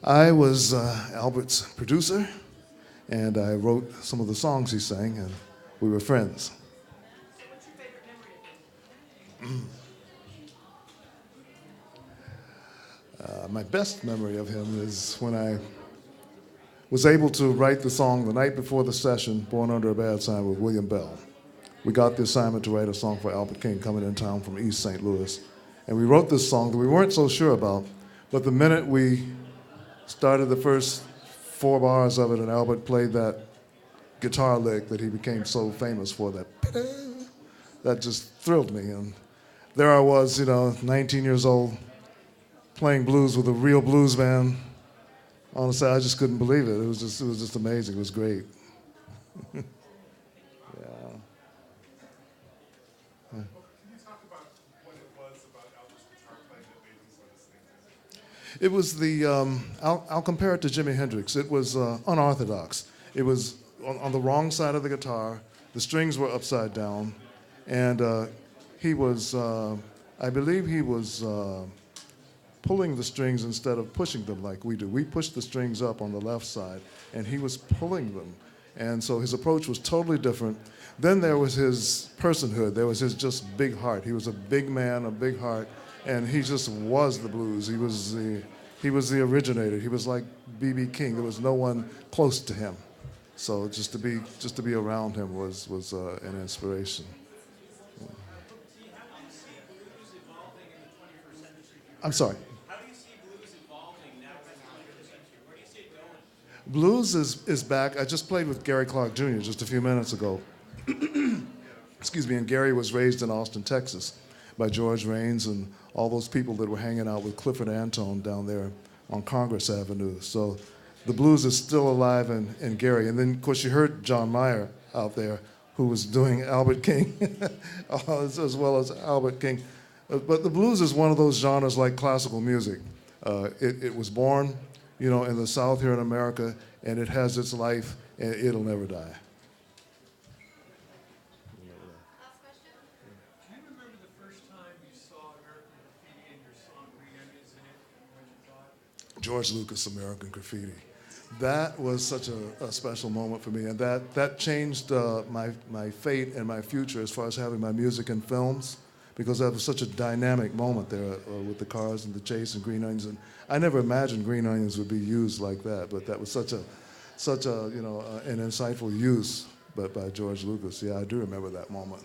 I was Albert's producer, and I wrote some of the songs he sang, and we were friends. My best memory of him is when I was able to write the song the night before the session, Born Under a Bad Sign with William Bell. We got the assignment to write a song for Albert King coming in town from East St. Louis. And we wrote this song that we weren't so sure about, but the minute we started the first 4 bars of it and Albert played that guitar lick that he became so famous for, that just thrilled me. And there I was, 19 years old, playing blues with a real blues band. Honestly, I just couldn't believe it. It was just amazing. It was great. Yeah. Can you talk about what it was about Albert's guitar playing that made him so distinctive? It was I'll compare it to Jimi Hendrix. It was unorthodox. It was on the wrong side of the guitar. The strings were upside down. And he was, I believe he was pulling the strings instead of pushing them like we do. We pushed the strings up on the left side, and he was pulling them. And so his approach was totally different. Then there was his personhood. There was his just big heart. He was a big man, a big heart, and he just was the blues. He was the originator. He was like B.B. King. There was no one close to him. So just to be around him was an inspiration. I'm sorry. How do you see blues evolving now in the 21st century? Where do you see it going? Blues is back. I just played with Gary Clark Jr. just a few minutes ago. Excuse me, and Gary was raised in Austin, Texas by George Raines and all those people that were hanging out with Clifford Antone down there on Congress Avenue. So the blues is still alive in Gary. And then, of course, you heard John Mayer out there who was doing Albert King as well as Albert King. But the blues is one of those genres like classical music. It was born, in the South here in America, and it has its life, and it'll never die. Last question. Do you remember the first time you saw American Graffiti and your song Green Onions in it and what you thought? George Lucas, American Graffiti. That was such a special moment for me, and that changed my fate and my future as far as having my music in films, because that was such a dynamic moment there with the cars and the chase and Green Onions. And I never imagined Green Onions would be used like that, but that was such a an insightful use by George Lucas. Yeah, I do remember that moment.